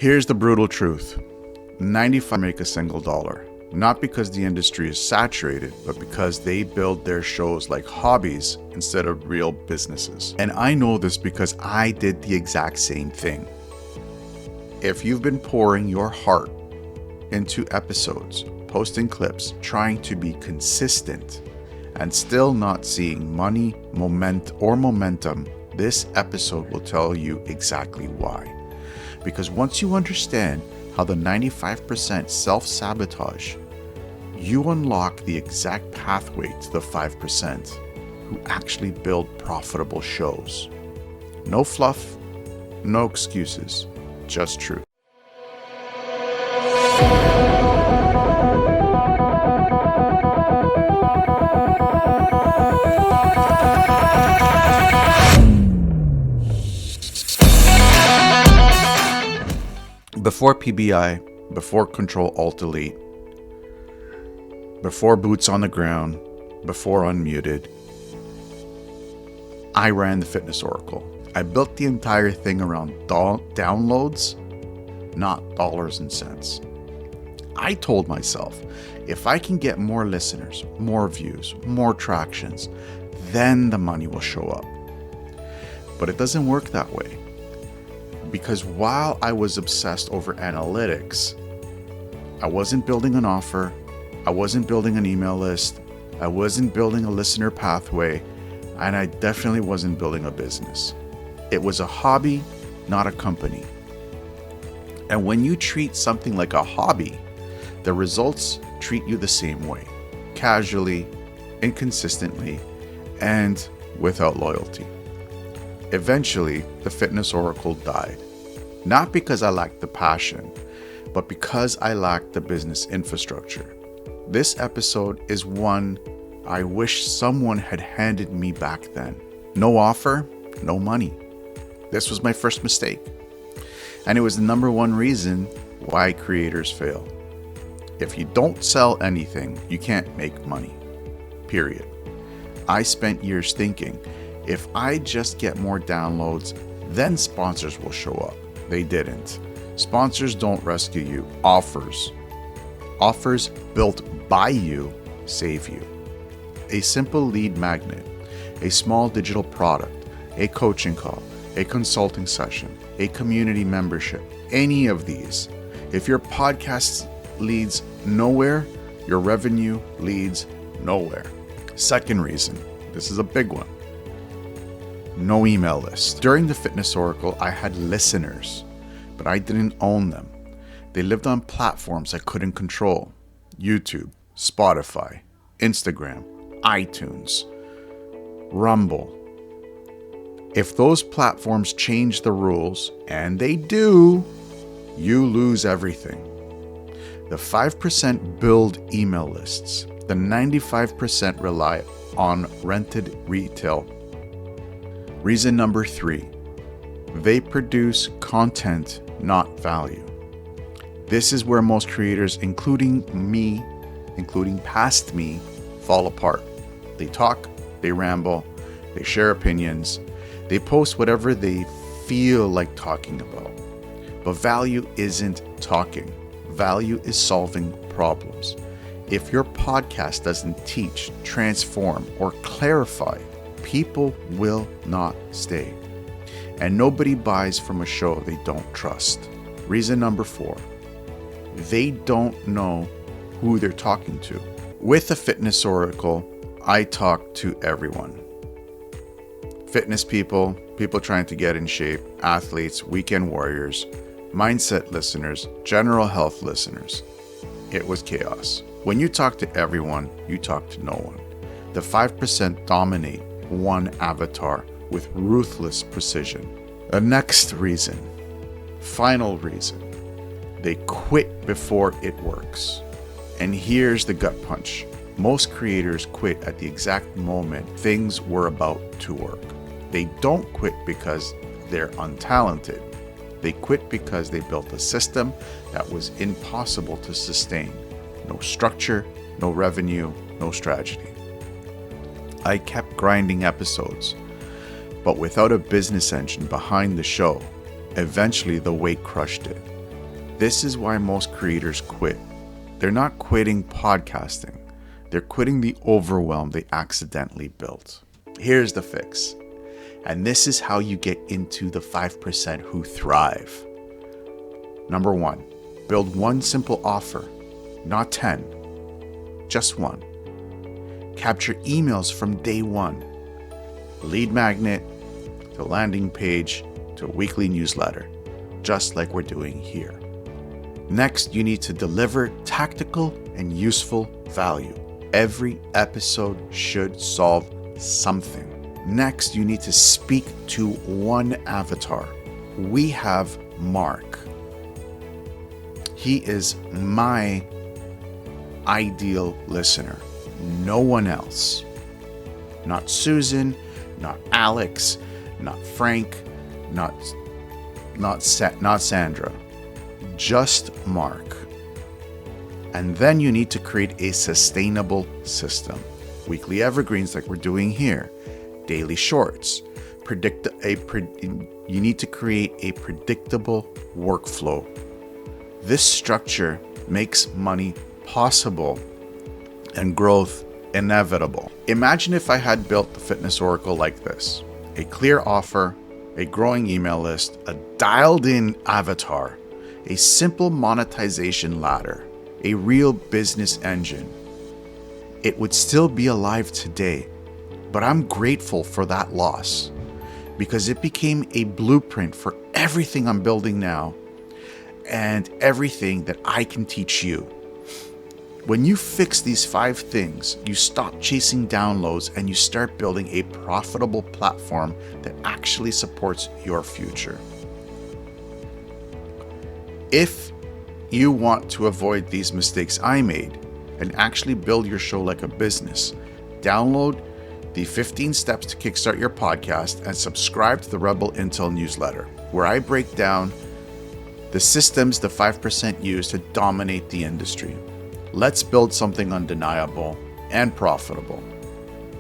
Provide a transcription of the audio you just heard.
Here's the brutal truth. 95 make a single dollar. Not because the industry is saturated, but because they build their shows like hobbies instead of real businesses. And I know this because I did the exact same thing. If you've been pouring your heart into episodes, posting clips, trying to be consistent, and still not seeing money, momentum, this episode will tell you exactly why. Because once you understand how the 95% self-sabotage, you unlock the exact pathway to the 5% who actually build profitable shows. No fluff, no excuses, just truth. Before PBI, before Control-Alt-Delete, before Boots on the Ground, before Unmuted, I ran the Fitness Oracle. I built the entire thing around downloads, not dollars and cents. I told myself, if I can get more listeners, more views, more tractions, then the money will show up. But it doesn't work that way. Because while I was obsessed over analytics, I wasn't building an offer, I wasn't building an email list, I wasn't building a listener pathway, and I definitely wasn't building a business. It was a hobby, not a company. And when you treat something like a hobby, the results treat you the same way, casually, inconsistently, and without loyalty. Eventually, the Fitness Oracle died. Not because I lacked the passion, but because I lacked the business infrastructure. This episode is one I wish someone had handed me back then. No offer, no money. This was my first mistake. And it was the number one reason why creators fail. If you don't sell anything, you can't make money. Period. I spent years thinking, if I just get more downloads, then sponsors will show up. They didn't. Sponsors don't rescue you. Offers built by you save you. A simple lead magnet, a small digital product, a coaching call, a consulting session, a community membership, any of these. If your podcast leads nowhere, your revenue leads nowhere. Second reason, this is a big one. No email list. During the Fitness Oracle, I had listeners, but I didn't own them. They lived on platforms I couldn't control. YouTube, Spotify, Instagram, iTunes, Rumble. If those platforms change the rules, and they do, you lose everything. The 5% build email lists. The 95% rely on rented retail. Reason number 3, they produce content, not value. This is where most creators, including past me, fall apart. They talk, they ramble, they share opinions, they post whatever they feel like talking about. But value isn't talking. Value is solving problems. If your podcast doesn't teach, transform, or clarify, people will not stay. And nobody buys from a show they don't trust. Reason number 4, they don't know who they're talking to. With the Fitness Oracle, I talk to everyone. Fitness people, people trying to get in shape, athletes, weekend warriors, mindset listeners, general health listeners. It was chaos. When you talk to everyone, you talk to no one. The 5% dominate one avatar with ruthless precision. The next reason, final reason, they quit before it works. And here's the gut punch. Most creators quit at the exact moment things were about to work. They don't quit because they're untalented. They quit because they built a system that was impossible to sustain. No structure, no revenue, no strategy. I kept grinding episodes, but without a business engine behind the show, eventually the weight crushed it. This is why most creators quit. They're not quitting podcasting. They're quitting the overwhelm they accidentally built. Here's the fix. And this is how you get into the 5% who thrive. Number 1, build one simple offer, not 10, just one. Capture emails from day one. Lead magnet to landing page to weekly newsletter, just like we're doing here. Next, you need to deliver tactical and useful value. Every episode should solve something. Next, you need to speak to one avatar. We have Mark. He is my ideal listener. No one else. Not Susan, not Alex, not Frank, not Sandra. Just Mark. And then you need to create a sustainable system. Weekly evergreens like we're doing here. Daily shorts. You need to create a predictable workflow. This structure makes money possible and growth inevitable. Imagine if I had built the Fitness Oracle like this: a clear offer, a growing email list, a dialed-in avatar, a simple monetization ladder, a real business engine. It would still be alive today, but I'm grateful for that loss because it became a blueprint for everything I'm building now and everything that I can teach you. When you fix these 5 things, you stop chasing downloads and you start building a profitable platform that actually supports your future. If you want to avoid these mistakes I made and actually build your show like a business, download the 15 Steps to Kickstart Your Podcast and subscribe to the Rebel Intel newsletter, where I break down the systems the 5% use to dominate the industry. Let's build something undeniable and profitable.